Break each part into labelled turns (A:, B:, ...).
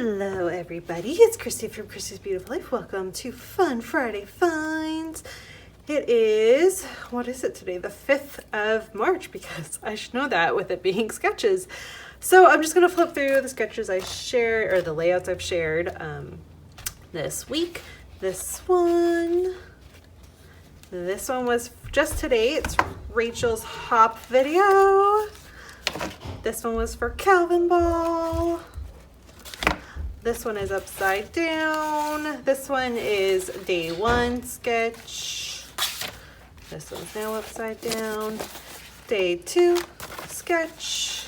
A: Hello everybody, it's Christy from Christy's Beautiful Life. Welcome to Fun Friday Finds. It is, what is it today? The 5th of March, because I should know that with it being sketches. So I'm just going to flip through the sketches I shared, or the layouts I've shared this week. This one was just today. It's Rachel's hop video. This one was for Calvin Ball. This one is upside down. This one is day 1 sketch. This one's now upside down. Day 2 sketch.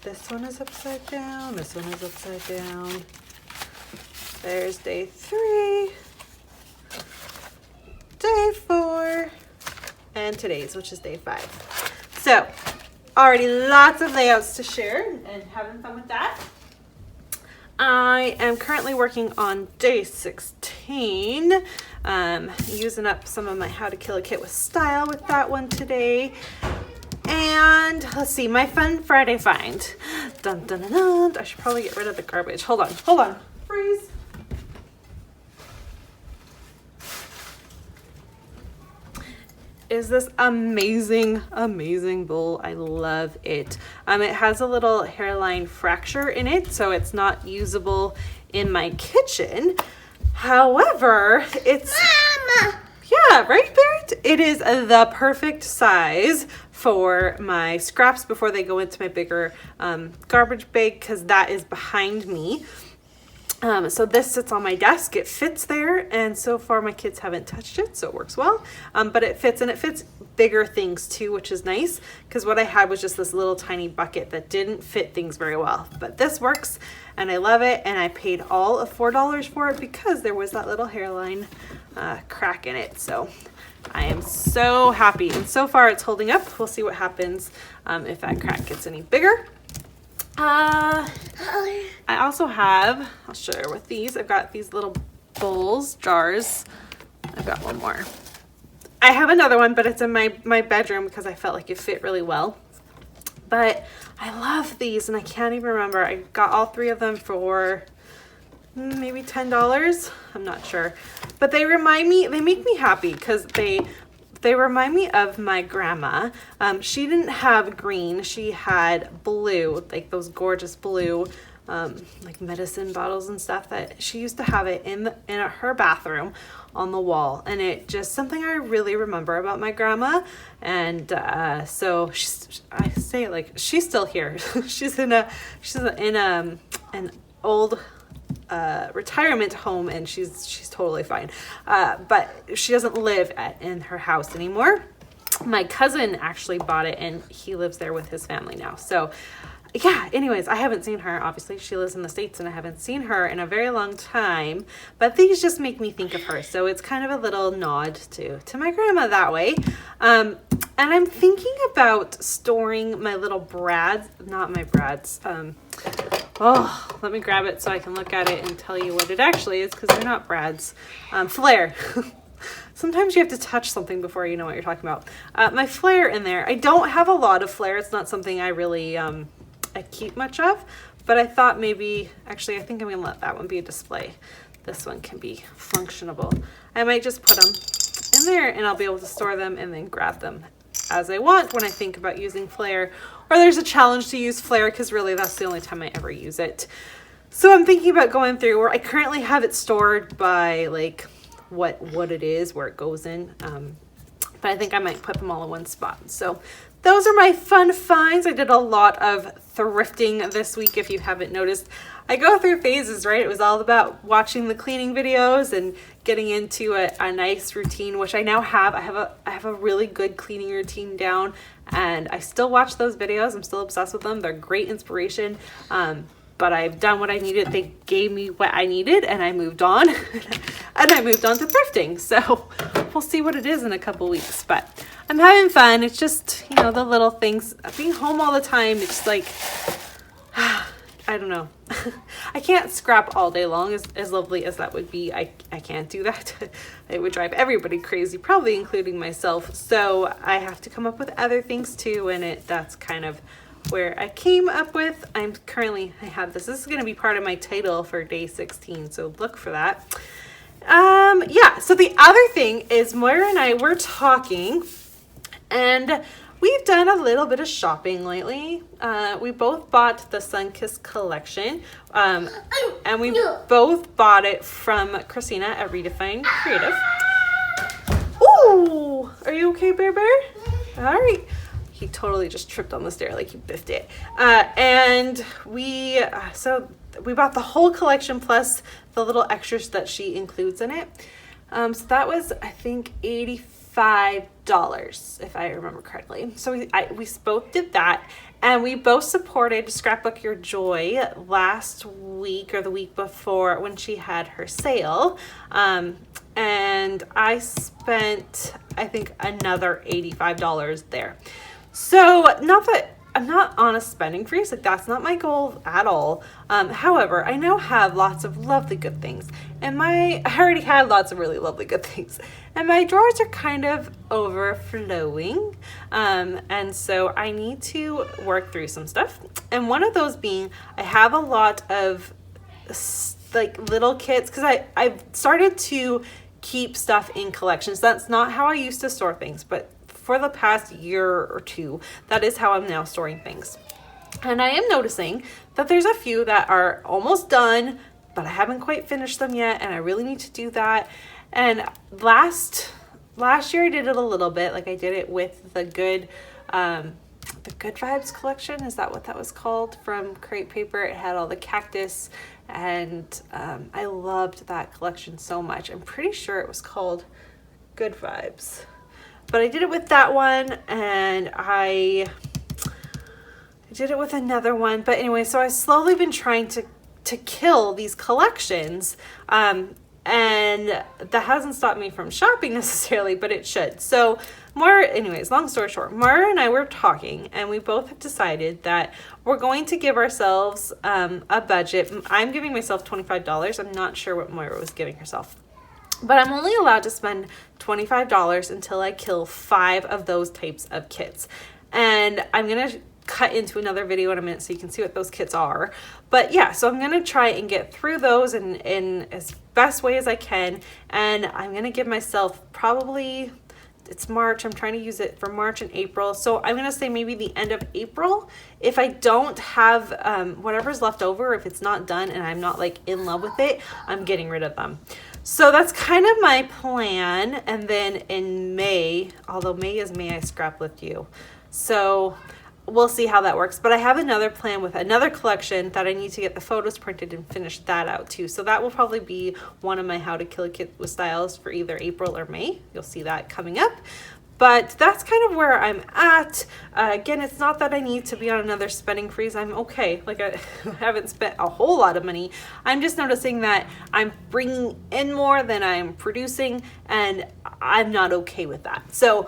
A: This one is upside down. This one is upside down. There's day 3. Day 4. And today's, which is day 5. So, already lots of layouts to share and having fun with that. I am currently working on day 16, using up some of my How to Kill a Kit with Style with that one today. And let's see, my Fun Friday find. Dun, dun, dun, dun. I should probably get rid of the garbage. Hold on. Freeze. Is this amazing bowl. I love it. It has a little hairline fracture in it, so it's not usable in my kitchen. However, it's Mama! Yeah, right, Barrett? It is the perfect size for my scraps before they go into my bigger garbage bag, because that is behind me. So this sits on my desk, it fits there, and so far my kids haven't touched it, so it works well. But it fits, and it fits bigger things too, which is nice, because what I had was just this little tiny bucket that didn't fit things very well. But this works, and I love it, and I paid all of $4 for it because there was that little hairline crack in it. So I am so happy, and so far it's holding up. We'll see what happens if that crack gets any bigger. I also have, I'll share with these, I've got these little bowls, jars. I've got one more. I have another one, but it's in my bedroom because I felt like it fit really well. But I love these, and I can't even remember. I got all 3 of them for maybe $10. I'm not sure. But they make me happy because they remind me of my grandma. She didn't have green, she had blue, like those gorgeous blue, like medicine bottles and stuff, that she used to have it in her bathroom on the wall. And it just something I really remember about my grandma. And so I say it like she's still here. she's in an old retirement home, and she's totally fine, but she doesn't live in her house anymore. My cousin actually bought it, and he lives there with his family now. So yeah, anyways, I haven't seen her. Obviously she lives in the States, and I haven't seen her in a very long time, but these just make me think of her. So it's kind of a little nod to my grandma that way. And I'm thinking about storing my little Brads, not my Brads, oh, let me grab it so I can look at it and tell you what it actually is, because they're not Brads. Flair. Sometimes you have to touch something before you know what you're talking about. My Flair in there. I don't have a lot of Flair. It's not something I really I keep much of, but I thought maybe, actually I think I'm going to let that one be a display. This one can be functionable. I might just put them in there, and I'll be able to store them and then grab them as I want when I think about using Flair, or there's a challenge to use Flair, because really that's the only time I ever use it. So I'm thinking about going through where I currently have it stored by like what it is, where it goes in, but I think I might put them all in one spot. So those are my fun finds. I did a lot of thrifting this week, if you haven't noticed. I go through phases, right? It was all about watching the cleaning videos and getting into a nice routine, which I now have. I have a really good cleaning routine down, and I still watch those videos. I'm still obsessed with them. They're great inspiration. But I've done what I needed. They gave me what I needed, and I moved on. And I moved on to thrifting. So we'll see what it is in a couple weeks. But I'm having fun. It's just, the little things. Being home all the time, it's like, I don't know. I can't scrap all day long, as lovely as that would be. I can't do that. It would drive everybody crazy, probably including myself. So I have to come up with other things too, and that's kind of where I came up with. I have this. This is going to be part of my title for day 16, so look for that. Yeah, so the other thing is Moira and I were talking, and we've done a little bit of shopping lately. We both bought the Sunkissed collection, and we both bought it from Christina at Redefined Creative. Ooh, are you okay, Bear Bear? All right. He totally just tripped on the stair like he biffed it. And we bought the whole collection plus the little extras that she includes in it. So that was, I think, $85 if I remember correctly. So we both did that, and we both supported Scrapbook Your Joy last week or the week before when she had her sale. And I spent, I think, another $85 there. So not that I'm not on a spending freeze, like that's not my goal at all. However, I now have lots of lovely good things, and I already had lots of really lovely good things, and my drawers are kind of overflowing. And so I need to work through some stuff. And one of those being, I have a lot of like little kits, because I've started to keep stuff in collections. That's not how I used to store things, but for the past year or two, that is how I'm now storing things. And I am noticing that there's a few that are almost done, but I haven't quite finished them yet, and I really need to do that. And last year I did it a little bit, like I did it with the Good Vibes collection. Is that what that was called, from Crate Paper? It had all the cactus, and I loved that collection so much. I'm pretty sure it was called Good Vibes. But I did it with that one, and I did it with another one. But anyway, so I've slowly been trying to kill these collections. And that hasn't stopped me from shopping necessarily, but it should. So anyways, long story short, Mara and I were talking, and we both have decided that we're going to give ourselves a budget. I'm giving myself $25. I'm not sure what Moira was giving herself. But I'm only allowed to spend $25 until I kill 5 of those types of kits. And I'm going to cut into another video in a minute so you can see what those kits are. But yeah, so I'm going to try and get through those in as best way as I can. And I'm going to give myself probably, it's March, I'm trying to use it for March and April. So I'm going to say maybe the end of April. If I don't have whatever's left over, if it's not done and I'm not like in love with it, I'm getting rid of them. So that's kind of my plan. And then in May, although May is May I Scraplift You. So we'll see how that works. But I have another plan with another collection that I need to get the photos printed and finish that out too. So that will probably be one of my How to Kill a Kit with styles for either April or May. You'll see that coming up. But that's kind of where I'm at. Again, it's not that I need to be on another spending freeze. I'm okay. Like, I haven't spent a whole lot of money. I'm just noticing that I'm bringing in more than I'm producing, and I'm not okay with that. So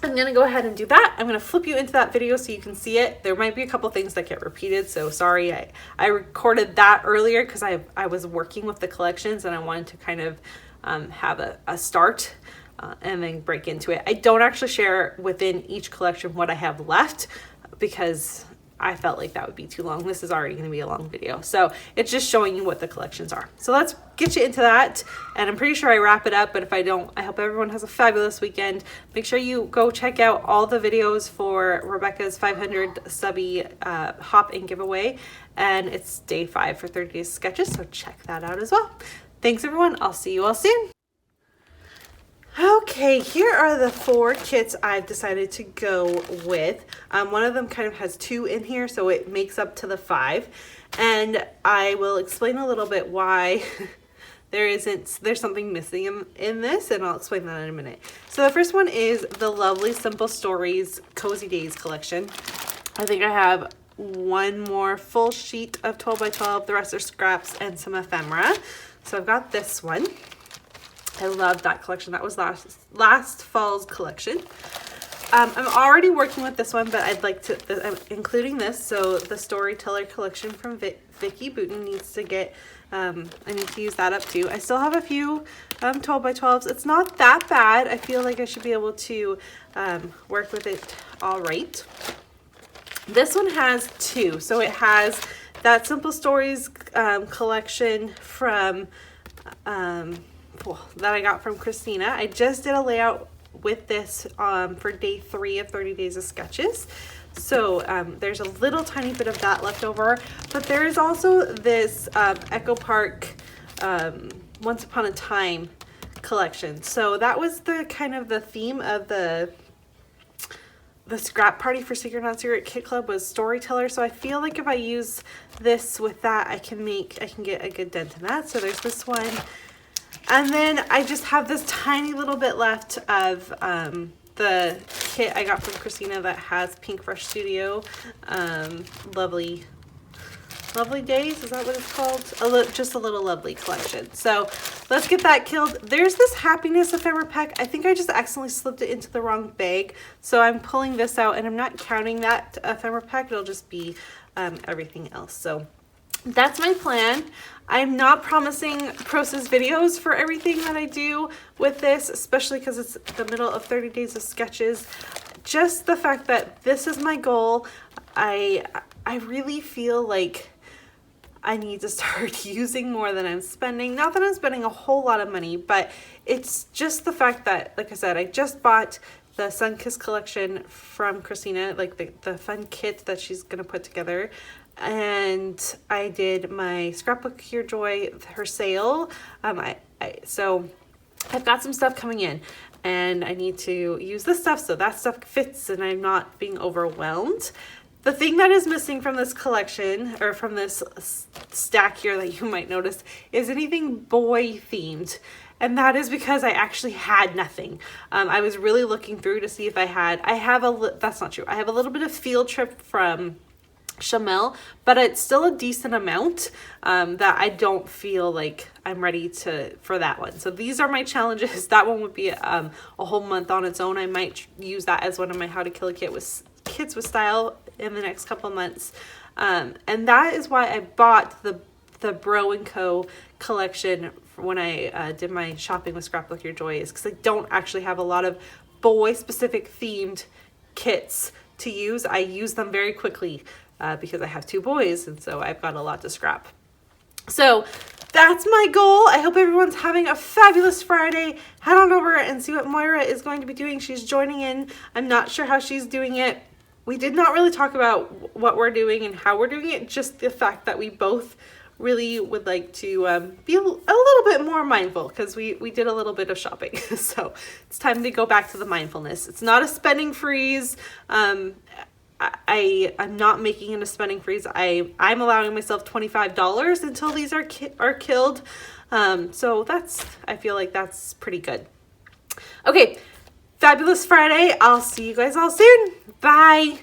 A: I'm going to go ahead and do that. I'm going to flip you into that video so you can see it. There might be a couple things that get repeated, so sorry. I recorded that earlier because I was working with the collections, and I wanted to kind of have a start. And then break into it. I don't actually share within each collection what I have left because I felt like that would be too long. This is already going to be a long video. So it's just showing you what the collections are. So let's get you into that. And I'm pretty sure I wrap it up, but if I don't, I hope everyone has a fabulous weekend. Make sure you go check out all the videos for Rebecca's 500 subby hop-in giveaway. And it's day 5 for 30 days sketches. So check that out as well. Thanks everyone. I'll see you all soon. Okay, here are the 4 kits I've decided to go with. One of them kind of has 2 in here, so it makes up to the 5. And I will explain a little bit why there's something missing in this, and I'll explain that in a minute. So the first one is the lovely Simple Stories Cozy Days collection. I think I have one more full sheet of 12 by 12. The rest are scraps and some ephemera. So I've got this one. I love that collection. That was last fall's collection. I'm already working with this one, but I'd like to, I'm including this. So the Storyteller collection from Vicky Boutin needs to get, I need to use that up too. I still have a few 12 by 12s. It's not that bad. I feel like I should be able to work with it all right. This one has two. So it has that Simple Stories collection from that I got from Christina. I just did a layout with this for day 3 of 30 Days of Sketches. So there's a little tiny bit of that left over, but there is also this Echo Park Once Upon a Time collection. So that was the kind of the theme of the scrap party for Secret Not Secret Kit Club was storyteller. So I feel like if I use this with that, I can get a good dent in that. So there's this one. And then I just have this tiny little bit left of the kit I got from Christina that has Pink Fresh Studio. Lovely Days, is that what it's called? Just a little lovely collection. So let's get that killed. There's this Happiness ephemera pack. I think I just accidentally slipped it into the wrong bag. So I'm pulling this out and I'm not counting that ephemera pack. It'll just be everything else. So that's my plan. I'm not promising process videos for everything that I do with this, especially because it's the middle of 30 Days of Sketches. Just the fact that this is my goal. I really feel like I need to start using more than I'm spending. Not that I'm spending a whole lot of money, but it's just the fact that, like I said, I just bought the Sunkiss collection from Christina, like the fun kit that she's gonna put together. And I did my Scrapbook Your Joy, her sale. So I've got some stuff coming in and I need to use this stuff so that stuff fits and I'm not being overwhelmed. The thing that is missing from this collection, or from this stack here that you might notice, is anything boy themed. And that is because I actually had nothing. I was really looking through to see if I had, that's not true. I have a little bit of Field Trip from Chamel, but it's still a decent amount that I don't feel like I'm ready for that one. So these are my challenges. That one would be a whole month on its own. I might use that as one of my How to Kill a Kit with Kits with Style in the next couple of months. And that is why I bought the Bro & Co collection when I did my shopping with Scrapbook Your Joy, is because I don't actually have a lot of boy specific themed kits to use. I use them very quickly because I have 2 boys, and so I've got a lot to scrap. So that's my goal. I hope everyone's having a fabulous Friday. Head on over and see what Moira is going to be doing. She's joining in. I'm not sure how she's doing it. We did not really talk about what we're doing and how we're doing it, just the fact that we both really would like to be a little bit more mindful, because we did a little bit of shopping. So it's time to go back to the mindfulness. It's not a spending freeze. I'm not making it a spending freeze. I'm allowing myself $25 until these are killed. So I feel like that's pretty good. Okay, fabulous Friday. I'll see you guys all soon. Bye.